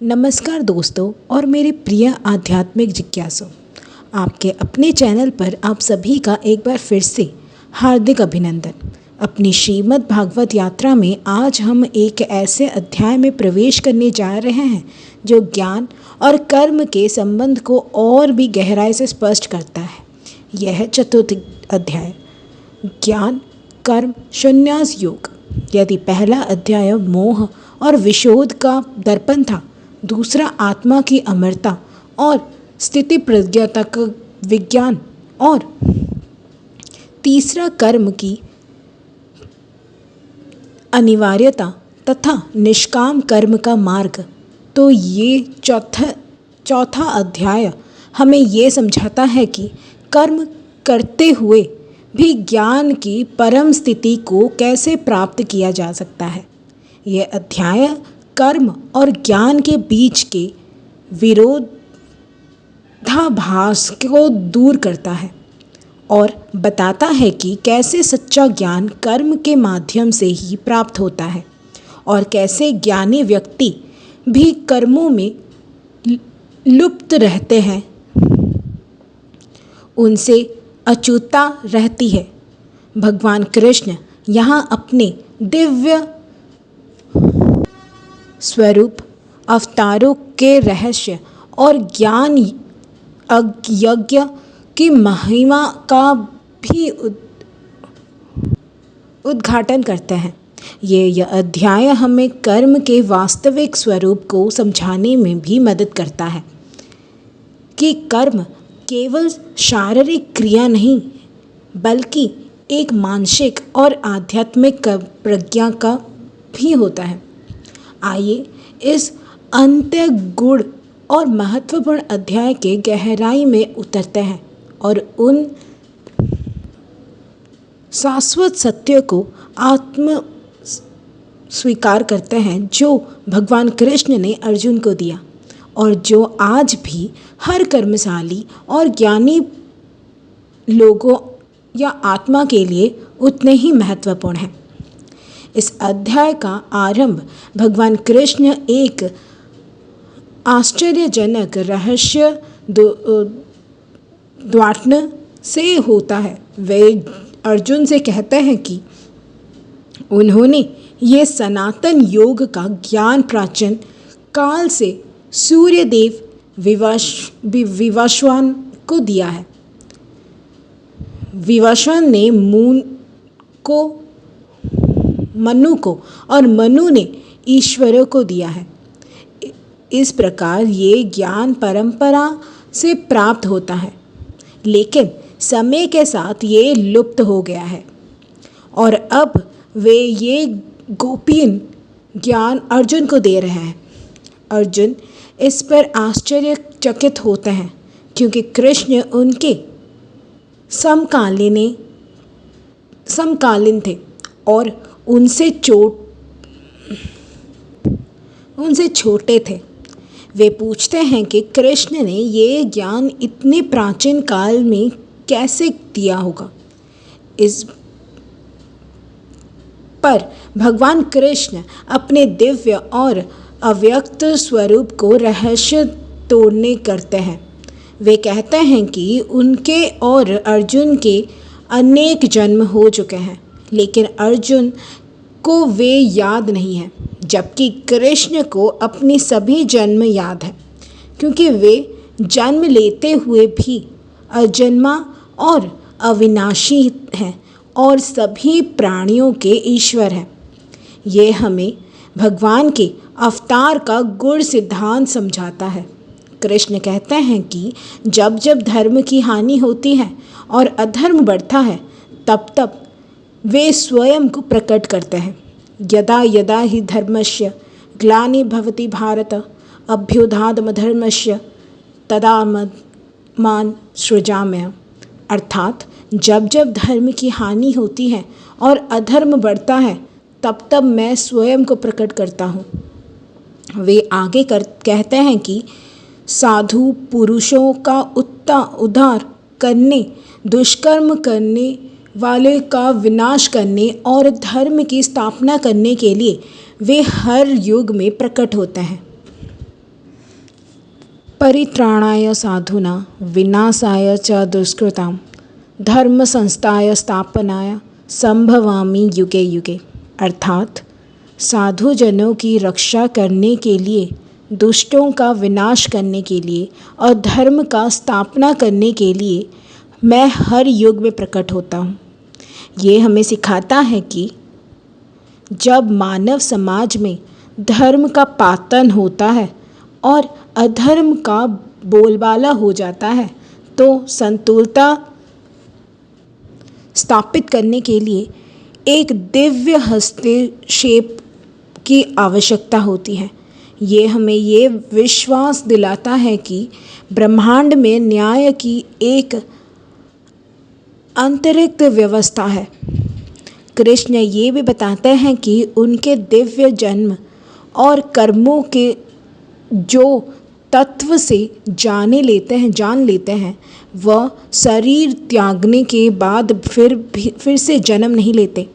नमस्कार दोस्तों और मेरे प्रिय आध्यात्मिक जिज्ञासु, आपके अपने चैनल पर आप सभी का एक बार फिर से हार्दिक अभिनंदन। अपनी श्रीमद् भागवत यात्रा में आज हम एक ऐसे अध्याय में प्रवेश करने जा रहे हैं जो ज्ञान और कर्म के संबंध को और भी गहराई से स्पष्ट करता है। यह चतुर्थ अध्याय ज्ञान कर्म संन्यास योग। यदि पहला अध्याय मोह और विशोध का दर्पण था, दूसरा आत्मा की अमरता और स्थिति प्रज्ञता का विज्ञान और तीसरा कर्म की अनिवार्यता तथा निष्काम कर्म का मार्ग, तो ये चौथा अध्याय हमें ये समझाता है कि कर्म करते हुए भी ज्ञान की परम स्थिति को कैसे प्राप्त किया जा सकता है। यह अध्याय कर्म और ज्ञान के बीच के विरोधाभास को दूर करता है और बताता है कि कैसे सच्चा ज्ञान कर्म के माध्यम से ही प्राप्त होता है और कैसे ज्ञानी व्यक्ति भी कर्मों में लुप्त रहते हैं, उनसे अछूता रहती है। भगवान कृष्ण यहाँ अपने दिव्य स्वरूप अवतारों के रहस्य और ज्ञान यज्ञ की महिमा का भी उद्घाटन करते हैं। यह अध्याय हमें कर्म के वास्तविक स्वरूप को समझाने में भी मदद करता है कि कर्म केवल शारीरिक क्रिया नहीं बल्कि एक मानसिक और आध्यात्मिक प्रज्ञा का भी होता है। आइए इस अंत्य गुण और महत्वपूर्ण अध्याय के गहराई में उतरते हैं और उन शाश्वत सत्य को आत्म स्वीकार करते हैं जो भगवान कृष्ण ने अर्जुन को दिया और जो आज भी हर कर्मशाली और ज्ञानी लोगों या आत्मा के लिए उतने ही महत्वपूर्ण है। इस अध्याय का आरंभ भगवान कृष्ण एक आश्चर्यजनक रहस्य द्वाटन से होता है। वे अर्जुन से कहते हैं कि उन्होंने ये सनातन योग का ज्ञान प्राचीन काल से सूर्यदेव विवस्वान को दिया है। विवस्वान ने मनु को और मनु ने ईश्वर को दिया है। इस प्रकार ये ज्ञान परंपरा से प्राप्त होता है, लेकिन समय के साथ ये लुप्त हो गया है और अब वे ये गोपनीय ज्ञान अर्जुन को दे रहे हैं। अर्जुन इस पर आश्चर्यचकित होते हैं क्योंकि कृष्ण उनके समकालीन थे और उनसे छोटे थे। वे पूछते हैं कि कृष्ण ने ये ज्ञान इतने प्राचीन काल में कैसे दिया होगा। इस पर भगवान कृष्ण अपने दिव्य और अव्यक्त स्वरूप को रहस्य तोड़ने करते हैं। वे कहते हैं कि उनके और अर्जुन के अनेक जन्म हो चुके हैं, लेकिन अर्जुन को वे याद नहीं है, जबकि कृष्ण को अपनी सभी जन्म याद है क्योंकि वे जन्म लेते हुए भी अजन्मा और अविनाशी हैं और सभी प्राणियों के ईश्वर हैं। ये हमें भगवान के अवतार का गुण सिद्धांत समझाता है। कृष्ण कहते हैं कि जब जब धर्म की हानि होती है और अधर्म बढ़ता है, तब तब वे स्वयं को प्रकट करते हैं। यदा यदा हि धर्मस्य ग्लानिर्भवति भारत अभ्युत्थानमधर्मस्य तदा मान सृजाम्यहम्। अर्थात जब जब धर्म की हानि होती है और अधर्म बढ़ता है, तब तब मैं स्वयं को प्रकट करता हूँ। वे आगे कहते हैं कि साधु पुरुषों का उद्धार करने, दुष्कर्म करने वाले का विनाश करने और धर्म की स्थापना करने के लिए वे हर युग में प्रकट होते हैं। परित्राणाय साधूनां विनाशाय च दुष्कृतां धर्म संस्थाय स्थापनाय संभवामि युगे युगे। अर्थात साधुजनों की रक्षा करने के लिए, दुष्टों का विनाश करने के लिए और धर्म का स्थापना करने के लिए मैं हर युग में प्रकट होता हूँ। ये हमें सिखाता है कि जब मानव समाज में धर्म का पातन होता है और अधर्म का बोलबाला हो जाता है तो संतुलता स्थापित करने के लिए एक दिव्य हस्तक्षेप की आवश्यकता होती है। ये हमें ये विश्वास दिलाता है कि ब्रह्मांड में न्याय की एक आंतरिक व्यवस्था है। कृष्ण ये भी बताते हैं कि उनके दिव्य जन्म और कर्मों के जो तत्व से जान लेते हैं वह शरीर त्यागने के बाद फिर से जन्म नहीं लेते,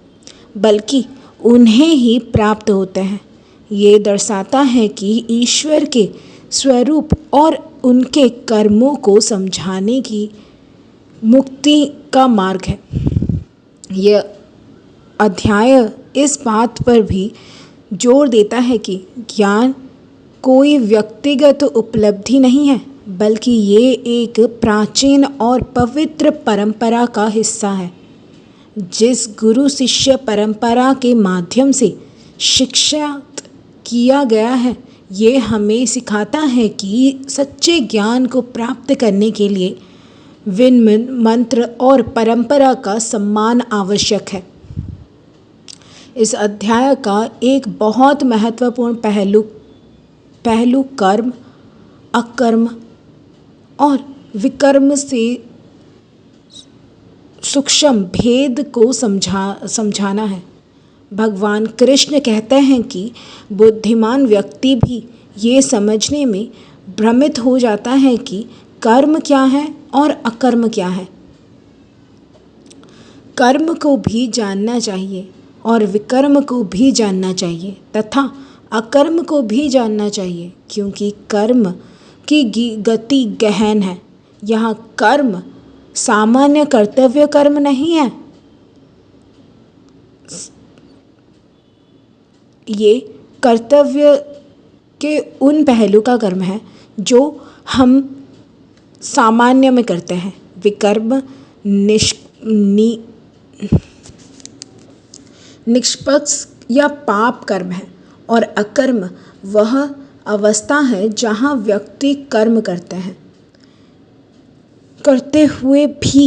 बल्कि उन्हें ही प्राप्त होते हैं। ये दर्शाता है कि ईश्वर के स्वरूप और उनके कर्मों को समझाने की मुक्ति का मार्ग है। यह अध्याय इस बात पर भी जोर देता है कि ज्ञान कोई व्यक्तिगत उपलब्धि नहीं है, बल्कि ये एक प्राचीन और पवित्र परंपरा का हिस्सा है। जिस गुरु शिष्य परंपरा के माध्यम से शिक्षित किया गया है, ये हमें सिखाता है कि सच्चे ज्ञान को प्राप्त करने के लिए विनम्र मंत्र और परंपरा का सम्मान आवश्यक है। इस अध्याय का एक बहुत महत्वपूर्ण पहलू कर्म, अकर्म और विकर्म से सूक्ष्म भेद को समझाना है। भगवान कृष्ण कहते हैं कि बुद्धिमान व्यक्ति भी ये समझने में भ्रमित हो जाता है कि कर्म क्या है और अकर्म क्या है। कर्म को भी जानना चाहिए और विकर्म को भी जानना चाहिए तथा अकर्म को भी जानना चाहिए, क्योंकि कर्म की गति गहन है। यहाँ कर्म सामान्य कर्तव्य कर्म नहीं है, ये कर्तव्य के उन पहलू का कर्म है जो हम सामान्य में करते हैं। विकर्म निष्पक्ष या पाप कर्म है और अकर्म वह अवस्था है जहाँ व्यक्ति कर्म करते हुए भी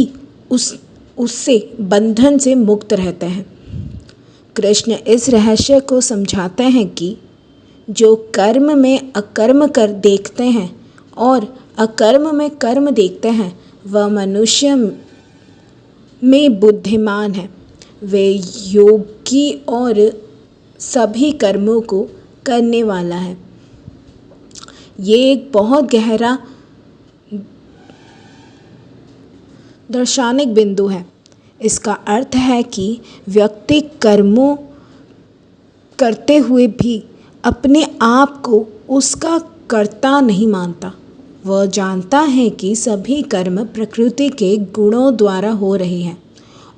उससे बंधन से मुक्त रहते हैं। कृष्ण इस रहस्य को समझाते हैं कि जो कर्म में अकर्म कर देखते हैं और अकर्म में कर्म देखते हैं वह मनुष्य में बुद्धिमान है। वे योगी और सभी कर्मों को करने वाला है। ये एक बहुत गहरा दार्शनिक बिंदु है। इसका अर्थ है कि व्यक्ति कर्मों करते हुए भी अपने आप को उसका कर्ता नहीं मानता। वह जानता है कि सभी कर्म प्रकृति के गुणों द्वारा हो रहे हैं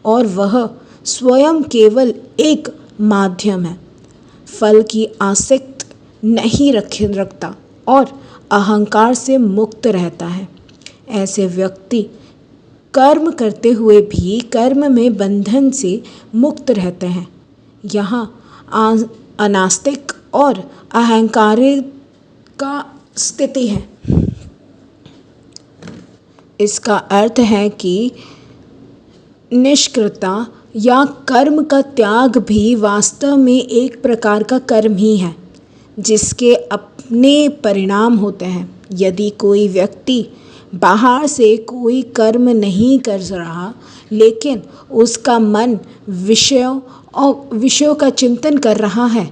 और वह स्वयं केवल एक माध्यम है। फल की आसक्ति नहीं रखता और अहंकार से मुक्त रहता है। ऐसे व्यक्ति कर्म करते हुए भी कर्म में बंधन से मुक्त रहते हैं। यहाँ अनास्तिक और अहंकारी का स्थिति है। इसका अर्थ है कि निष्क्रियता या कर्म का त्याग भी वास्तव में एक प्रकार का कर्म ही है, जिसके अपने परिणाम होते हैं। यदि कोई व्यक्ति बाहर से कोई कर्म नहीं कर रहा, लेकिन उसका मन विषयों का चिंतन कर रहा है,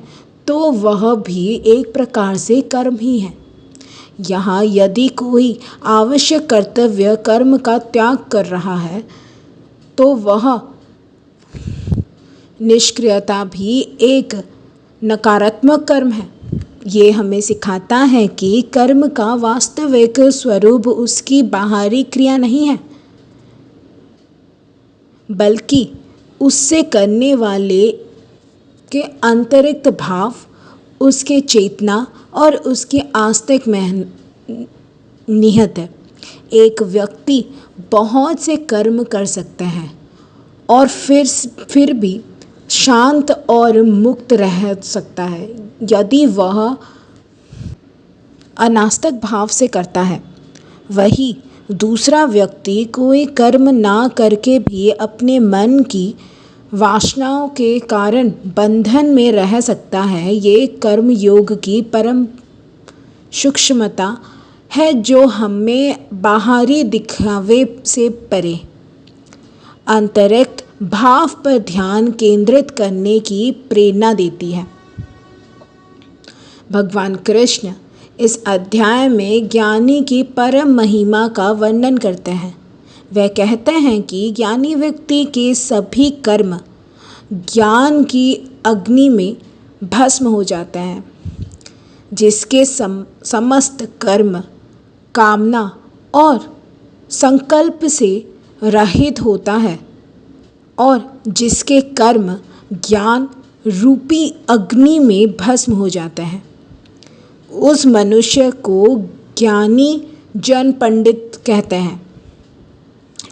तो वह भी एक प्रकार से कर्म ही है। यहाँ यदि कोई आवश्यक कर्तव्य कर्म का त्याग कर रहा है, तो वह निष्क्रियता भी एक नकारात्मक कर्म है। ये हमें सिखाता है कि कर्म का वास्तविक स्वरूप उसकी बाहरी क्रिया नहीं है, बल्कि उससे करने वाले के आंतरिक भाव, उसके चेतना और उसके आस्तिक में निहित है। एक व्यक्ति बहुत से कर्म कर सकते हैं और फिर भी शांत और मुक्त रह सकता है यदि वह अनास्तिक भाव से करता है। वही दूसरा व्यक्ति कोई कर्म ना करके भी अपने मन की वासनाओं के कारण बंधन में रह सकता है। ये कर्म योग की परम सूक्ष्मता है जो हमें बाहरी दिखावे से परे आंतरिक भाव पर ध्यान केंद्रित करने की प्रेरणा देती है। भगवान कृष्ण इस अध्याय में ज्ञानी की परम महिमा का वर्णन करते हैं। वह कहते हैं कि ज्ञानी व्यक्ति के सभी कर्म ज्ञान की अग्नि में भस्म हो जाते हैं, जिसके समस्त कर्म कामना और संकल्प से रहित होता है और जिसके कर्म ज्ञान रूपी अग्नि में भस्म हो जाते हैं। उस मनुष्य को ज्ञानी जन पंडित कहते हैं।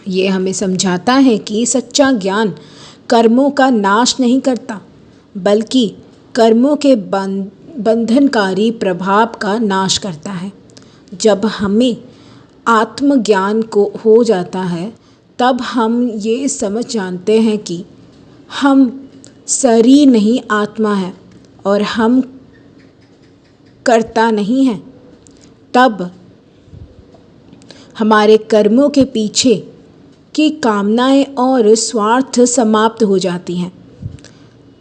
ये हमें समझाता है कि सच्चा ज्ञान कर्मों का नाश नहीं करता, बल्कि कर्मों के बंधनकारी प्रभाव का नाश करता है। जब हमें आत्मज्ञान को हो जाता है, तब हम ये समझ जानते हैं कि हम शरीर नहीं आत्मा है और हम कर्ता नहीं हैं। तब हमारे कर्मों के पीछे की कामनाएं और स्वार्थ समाप्त हो जाती हैं।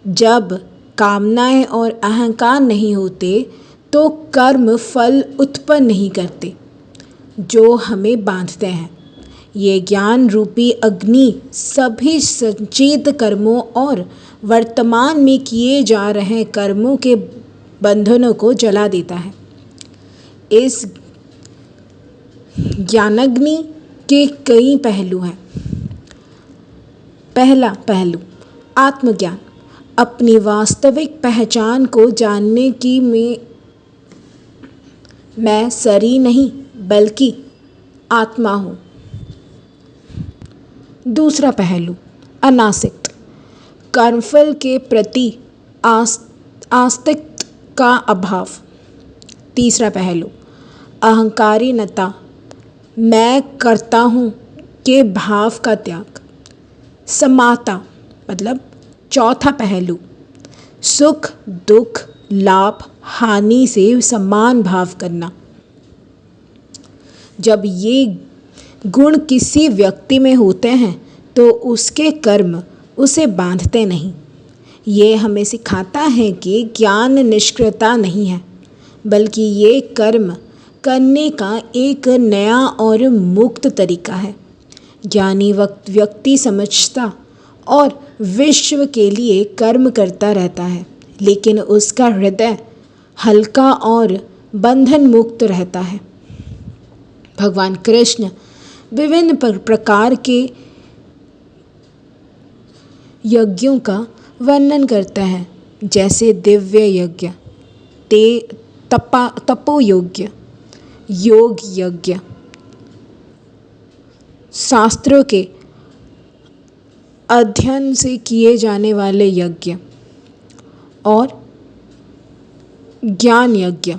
जब कामनाएं और अहंकार नहीं होते तो कर्म फल उत्पन्न नहीं करते जो हमें बांधते हैं। ये ज्ञान रूपी अग्नि सभी संचित कर्मों और वर्तमान में किए जा रहे कर्मों के बंधनों को जला देता है। इस ज्ञानाग्नि के कई पहलू हैं। पहला पहलू आत्मज्ञान, अपनी वास्तविक पहचान को जानने की मैं शरीर नहीं बल्कि आत्मा हूँ। दूसरा पहलू अनासक्त, कर्मफल के प्रति आस्तिक का अभाव। तीसरा पहलू अहंकारीनता, मैं करता हूँ के भाव का त्याग। समाता मतलब चौथा पहलू सुख दुख लाभ हानि से समान भाव करना। जब ये गुण किसी व्यक्ति में होते हैं तो उसके कर्म उसे बांधते नहीं। ये हमें सिखाता है कि ज्ञान निष्क्रियता नहीं है, बल्कि ये कर्म करने का एक नया और मुक्त तरीका है। ज्ञानी व्यक्ति समझता और विश्व के लिए कर्म करता रहता है, लेकिन उसका हृदय हल्का और बंधन मुक्त रहता है। भगवान कृष्ण विभिन्न प्रकार के यज्ञों का वर्णन करते हैं, जैसे दिव्य यज्ञ, तपो यज्ञ, योग यज्ञ, शास्त्रों के अध्ययन से किए जाने वाले यज्ञ और ज्ञान यज्ञ।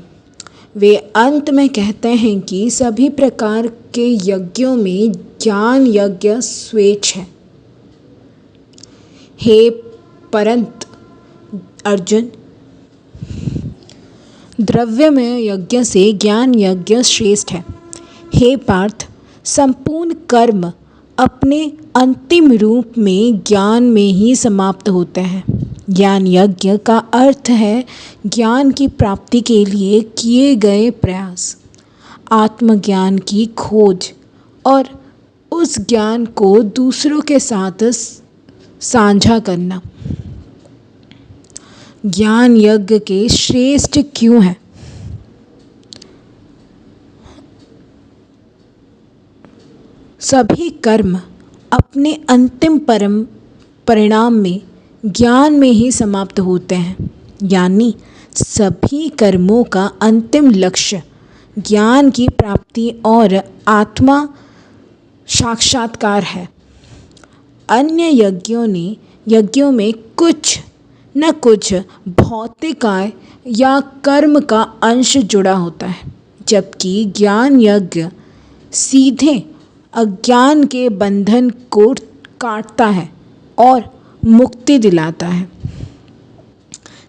वे अंत में कहते हैं कि सभी प्रकार के यज्ञों में ज्ञान यज्ञ श्रेष्ठ है। हे परंतु अर्जुन, द्रव्यमय यज्ञ से ज्ञान यज्ञ श्रेष्ठ है। हे पार्थ, संपूर्ण कर्म अपने अंतिम रूप में ज्ञान में ही समाप्त होते हैं। ज्ञान यज्ञ का अर्थ है ज्ञान की प्राप्ति के लिए किए गए प्रयास, आत्मज्ञान की खोज और उस ज्ञान को दूसरों के साथ साझा करना। ज्ञान यज्ञ के श्रेष्ठ क्यों है? सभी कर्म अपने अंतिम परिणाम में ज्ञान में ही समाप्त होते हैं। यानी सभी कर्मों का अंतिम लक्ष्य ज्ञान की प्राप्ति और आत्मा साक्षात्कार है। अन्य यज्ञों में कुछ न कुछ भौतिकाय या कर्म का अंश जुड़ा होता है, जबकि ज्ञान यज्ञ सीधे अज्ञान के बंधन को काटता है और मुक्ति दिलाता है।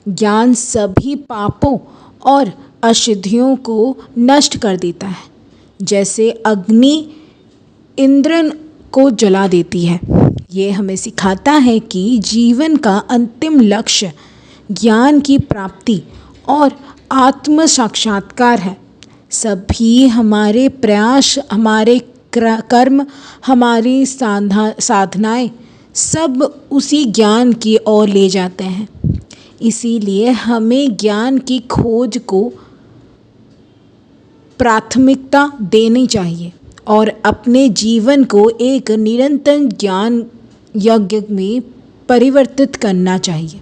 ज्ञान सभी पापों और अशुद्धियों को नष्ट कर देता है, जैसे अग्नि इंद्र को जला देती है। ये हमें सिखाता है कि जीवन का अंतिम लक्ष्य ज्ञान की प्राप्ति और आत्म साक्षात्कार है। सभी हमारे प्रयास, हमारे कर्म, हमारी साधनाएं सब उसी ज्ञान की ओर ले जाते हैं। इसीलिए हमें ज्ञान की खोज को प्राथमिकता देनी चाहिए और अपने जीवन को एक निरंतर ज्ञान यज्ञ में परिवर्तित करना चाहिए।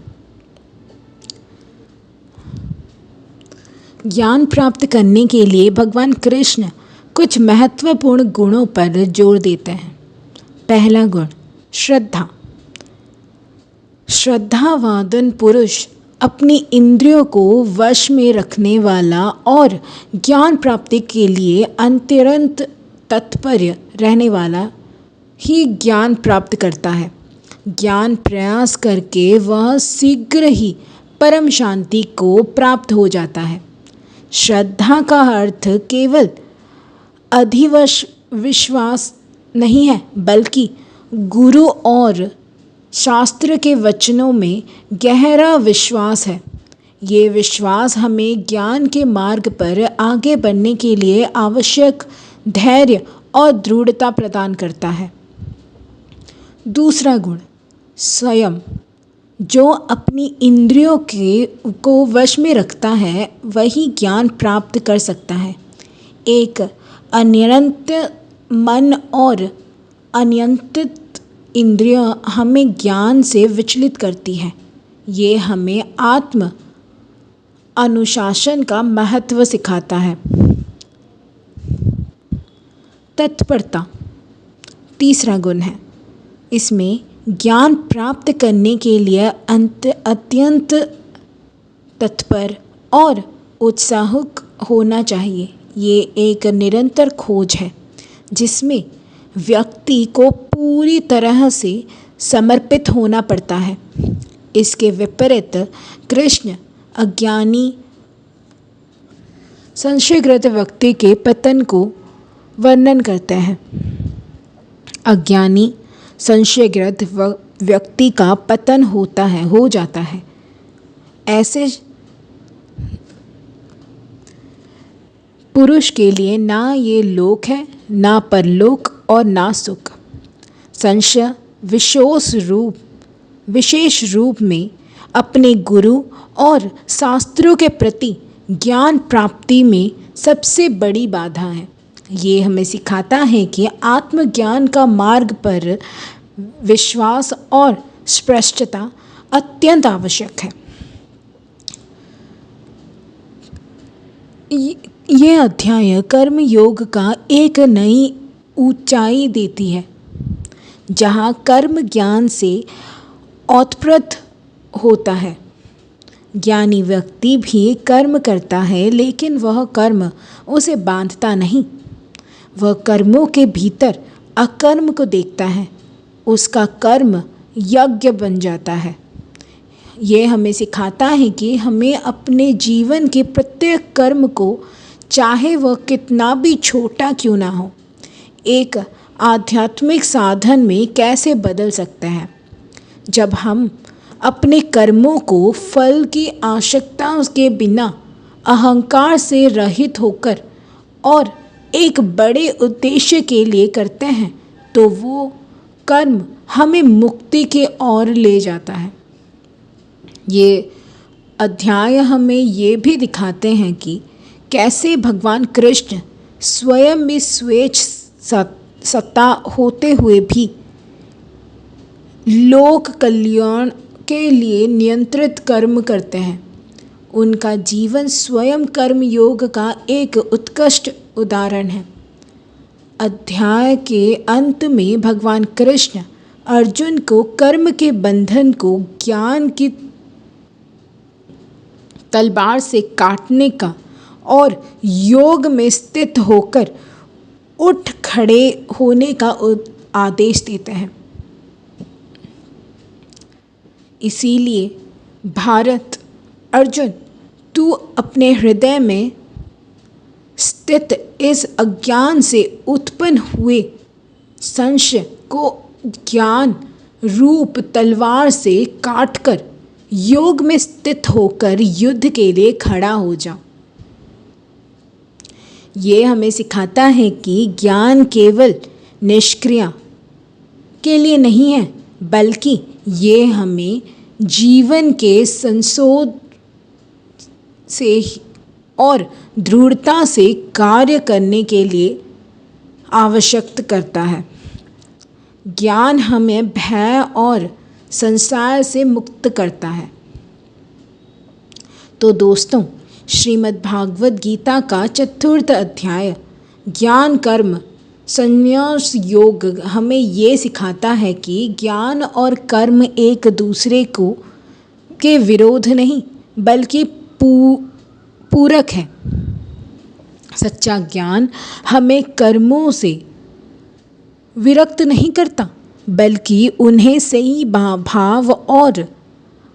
ज्ञान प्राप्त करने के लिए भगवान कृष्ण कुछ महत्वपूर्ण गुणों पर जोर देते हैं। पहला गुण श्रद्धा। श्रद्धावान पुरुष अपनी इंद्रियों को वश में रखने वाला और ज्ञान प्राप्ति के लिए अत्यंत तत्पर रहने वाला ही ज्ञान प्राप्त करता है। ज्ञान प्रयास करके वह शीघ्र ही परम शांति को प्राप्त हो जाता है। श्रद्धा का अर्थ केवल विश्वास नहीं है, बल्कि गुरु और शास्त्र के वचनों में गहरा विश्वास है। ये विश्वास हमें ज्ञान के मार्ग पर आगे बढ़ने के लिए आवश्यक धैर्य और दृढ़ता प्रदान करता है। दूसरा गुण संयम। जो अपनी इंद्रियों को वश में रखता है वही ज्ञान प्राप्त कर सकता है। एक अनियंत्रित मन और अनियंत्रित इंद्रियां हमें ज्ञान से विचलित करती है। ये हमें आत्म अनुशासन का महत्व सिखाता है। तत्परता तीसरा गुण है। इसमें ज्ञान प्राप्त करने के लिए अत्यंत तत्पर और उत्साहित होना चाहिए। ये एक निरंतर खोज है जिसमें व्यक्ति को पूरी तरह से समर्पित होना पड़ता है। इसके विपरीत कृष्ण अज्ञानी संशयग्रस्त व्यक्ति के पतन को वर्णन करते हैं। अज्ञानी संशयग्रस्त व्यक्ति का पतन हो जाता है। ऐसे पुरुष के लिए ना ये लोक है, ना परलोक और ना सुख। संशय विशेष रूप में अपने गुरु और शास्त्रों के प्रति ज्ञान प्राप्ति में सबसे बड़ी बाधा है। ये हमें सिखाता है कि आत्मज्ञान का मार्ग पर विश्वास और स्पष्टता अत्यंत आवश्यक है। ये अध्याय कर्म योग का एक नई ऊंचाई देती है, जहाँ कर्म ज्ञान से ओतप्रोत होता है। ज्ञानी व्यक्ति भी कर्म करता है, लेकिन वह कर्म उसे बांधता नहीं। वह कर्मों के भीतर अकर्म को देखता है। उसका कर्म यज्ञ बन जाता है। ये हमें सिखाता है कि हमें अपने जीवन के प्रत्येक कर्म को, चाहे वह कितना भी छोटा क्यों ना हो, एक आध्यात्मिक साधन में कैसे बदल सकते हैं। जब हम अपने कर्मों को फल की आवश्यकता के बिना अहंकार से रहित होकर और एक बड़े उद्देश्य के लिए करते हैं, तो वो कर्म हमें मुक्ति की ओर ले जाता है। ये अध्याय हमें ये भी दिखाते हैं कि कैसे भगवान कृष्ण स्वयं भी सत्ता होते हुए भी लोक कल्याण के लिए नियंत्रित कर्म करते हैं। उनका जीवन स्वयं कर्म योग का एक उत्कृष्ट उदाहरण है। अध्याय के अंत में भगवान कृष्ण अर्जुन को कर्म के बंधन को ज्ञान की तलवार से काटने का और योग में स्थित होकर उठ खड़े होने का आदेश देते हैं। इसीलिए भारत अर्जुन, तू अपने हृदय में स्थित इस अज्ञान से उत्पन्न हुए संशय को ज्ञान रूप तलवार से काटकर योग में स्थित होकर युद्ध के लिए खड़ा हो जा। ये हमें सिखाता है कि ज्ञान केवल निष्क्रिय के लिए नहीं है, बल्कि ये हमें जीवन के संशोध से और दृढ़ता से कार्य करने के लिए आवश्यक करता है। ज्ञान हमें भय और संसार से मुक्त करता है। तो दोस्तों, श्रीमद् भागवत गीता का 4th अध्याय ज्ञान कर्म संन्यास योग हमें ये सिखाता है कि ज्ञान और कर्म एक दूसरे को के विरोध नहीं, बल्कि पूरक है। सच्चा ज्ञान हमें कर्मों से विरक्त नहीं करता, बल्कि उन्हें सही भाव और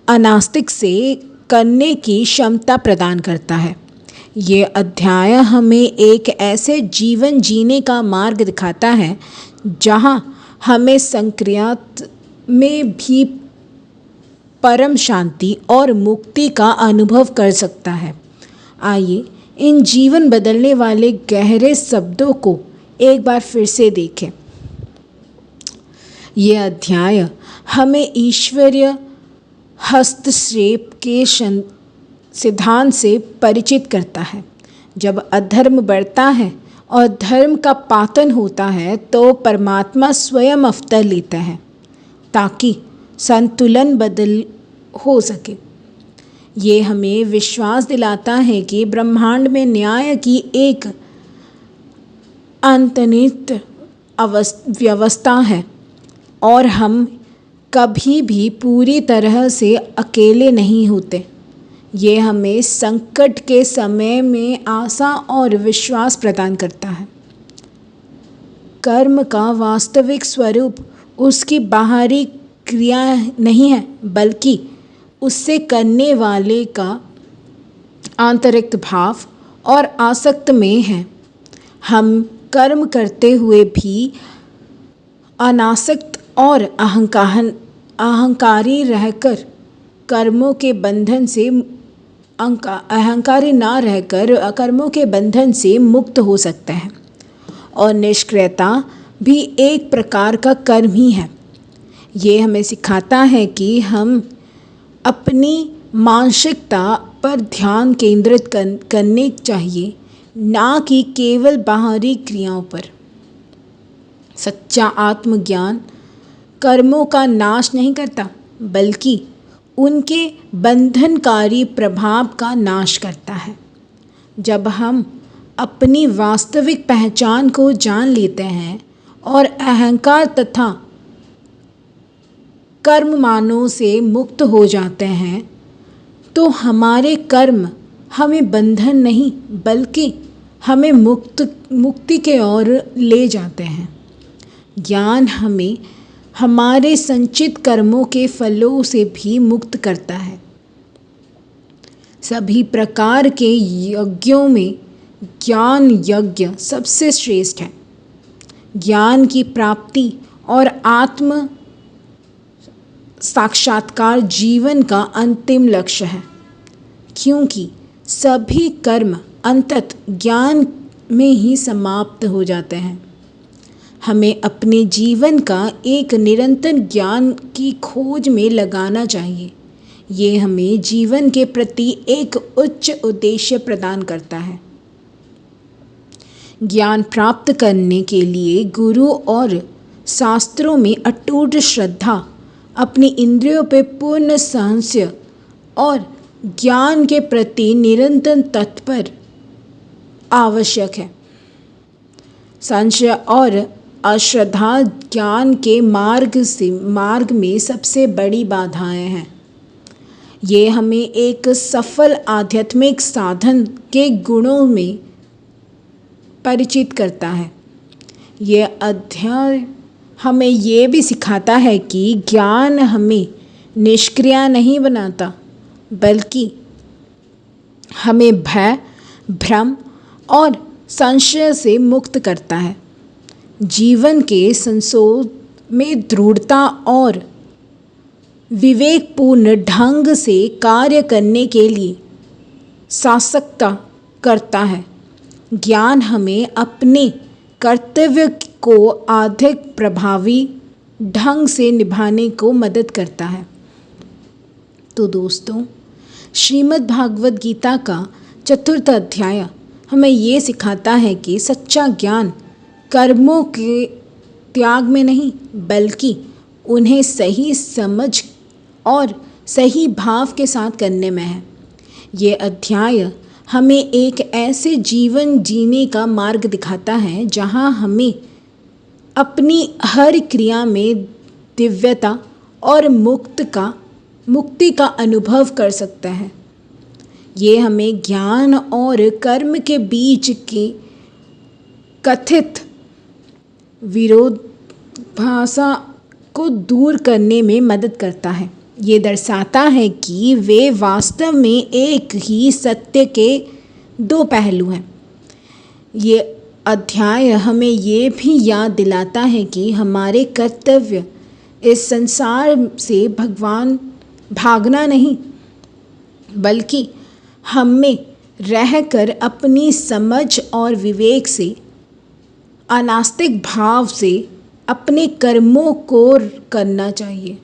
अनास्तिक से करने की क्षमता प्रदान करता है। ये अध्याय हमें एक ऐसे जीवन जीने का मार्ग दिखाता है जहाँ हमें संक्रियात में भी परम शांति और मुक्ति का अनुभव कर सकता है। आइए इन जीवन बदलने वाले गहरे शब्दों को एक बार फिर से देखें। ये अध्याय हमें ईश्वरीय हस्तक्षेप के सिद्धांत से परिचित करता है। जब अधर्म बढ़ता है और धर्म का पातन होता है तो परमात्मा स्वयं अवतार लेता है ताकि संतुलन बदल हो सके। ये हमें विश्वास दिलाता है कि ब्रह्मांड में न्याय की एक अंतर्निहित व्यवस्था है और हम कभी भी पूरी तरह से अकेले नहीं होते। ये हमें संकट के समय में आशा और विश्वास प्रदान करता है। कर्म का वास्तविक स्वरूप उसकी बाहरी क्रिया नहीं है, बल्कि उससे करने वाले का आंतरिक भाव और आसक्त में है। हम कर्म करते हुए भी अनासक्त और अहंकारी रहकर कर्मों के बंधन से अहंकारी ना रहकर कर्मों के बंधन से मुक्त हो सकते हैं। और निष्क्रियता भी एक प्रकार का कर्म ही है। ये हमें सिखाता है कि हम अपनी मानसिकता पर ध्यान केंद्रित करने चाहिए, ना कि केवल बाहरी क्रियाओं पर। सच्चा आत्मज्ञान कर्मों का नाश नहीं करता, बल्कि उनके बंधनकारी प्रभाव का नाश करता है। जब हम अपनी वास्तविक पहचान को जान लेते हैं और अहंकार तथा कर्म मानों से मुक्त हो जाते हैं, तो हमारे कर्म हमें बंधन नहीं, बल्कि हमें मुक्ति के ओर ले जाते हैं। ज्ञान हमें हमारे संचित कर्मों के फलों से भी मुक्त करता है। सभी प्रकार के यज्ञों में ज्ञान यज्ञ सबसे श्रेष्ठ है। ज्ञान की प्राप्ति और आत्म साक्षात्कार जीवन का अंतिम लक्ष्य है, क्योंकि सभी कर्म अंततः ज्ञान में ही समाप्त हो जाते हैं। हमें अपने जीवन का एक निरंतर ज्ञान की खोज में लगाना चाहिए। ये हमें जीवन के प्रति एक उच्च उद्देश्य प्रदान करता है। ज्ञान प्राप्त करने के लिए गुरु और शास्त्रों में अटूट श्रद्धा, अपनी इंद्रियों पे पूर्ण संशय और ज्ञान के प्रति निरंतर तत्पर आवश्यक है। संशय और अश्रद्धा ज्ञान के मार्ग में सबसे बड़ी बाधाएं हैं। ये हमें एक सफल आध्यात्मिक साधन के गुणों में परिचित करता है। ये अध्याय हमें ये भी सिखाता है कि ज्ञान हमें निष्क्रिय नहीं बनाता, बल्कि हमें भय, भ्रम और संशय से मुक्त करता है। जीवन के संसोध में दृढ़ता और विवेकपूर्ण ढंग से कार्य करने के लिए सशक्ता करता है। ज्ञान हमें अपने कर्तव्य को अधिक प्रभावी ढंग से निभाने को मदद करता है। तो दोस्तों, श्रीमद् भागवत गीता का 4th अध्याय हमें ये सिखाता है कि सच्चा ज्ञान कर्मों के त्याग में नहीं, बल्कि उन्हें सही समझ और सही भाव के साथ करने में है। ये अध्याय हमें एक ऐसे जीवन जीने का मार्ग दिखाता है जहाँ हमें अपनी हर क्रिया में दिव्यता और मुक्ति का अनुभव कर सकता है। ये हमें ज्ञान और कर्म के बीच के कथित विरोधाभास को दूर करने में मदद करता है। ये दर्शाता है कि वे वास्तव में एक ही सत्य के 2 पहलू हैं। ये अध्याय हमें ये भी याद दिलाता है कि हमारे कर्तव्य इस संसार से भागना नहीं, बल्कि हमें रहकर अपनी समझ और विवेक से, अनास्तिक भाव से अपने कर्मों को करना चाहिए।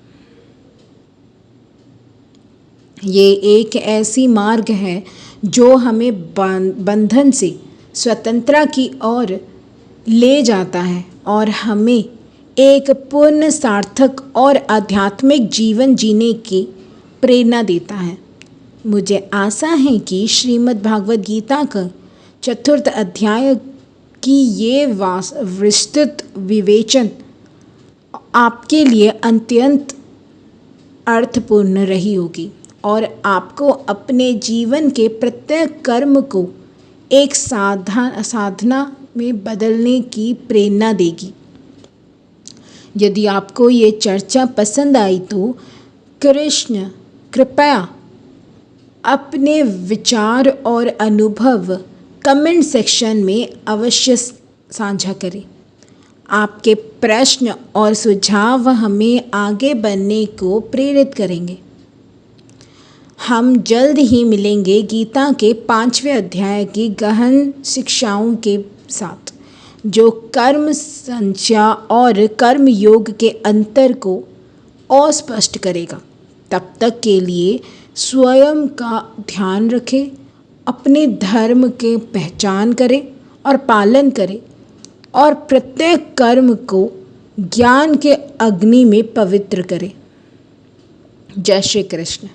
ये एक ऐसी मार्ग है जो हमें बंधन से स्वतंत्रता की ओर ले जाता है और हमें एक पूर्ण, सार्थक और आध्यात्मिक जीवन जीने की प्रेरणा देता है। मुझे आशा है कि श्रीमद् भागवत गीता का 4th अध्याय की ये विस्तृत विवेचन आपके लिए अत्यंत अर्थपूर्ण रही होगी और आपको अपने जीवन के प्रत्येक कर्म को एक साधना में बदलने की प्रेरणा देगी। यदि आपको ये चर्चा पसंद आई तो कृपया अपने विचार और अनुभव कमेंट सेक्शन में अवश्य साझा करें। आपके प्रश्न और सुझाव हमें आगे बढ़ने को प्रेरित करेंगे। हम जल्द ही मिलेंगे गीता के 5वें अध्याय की गहन शिक्षाओं के साथ, जो कर्म संज्ञा और कर्म योग के अंतर को और स्पष्ट करेगा। तब तक के लिए स्वयं का ध्यान रखें, अपने धर्म के पहचान करें और पालन करें और प्रत्येक कर्म को ज्ञान के अग्नि में पवित्र करें। जय श्री कृष्ण।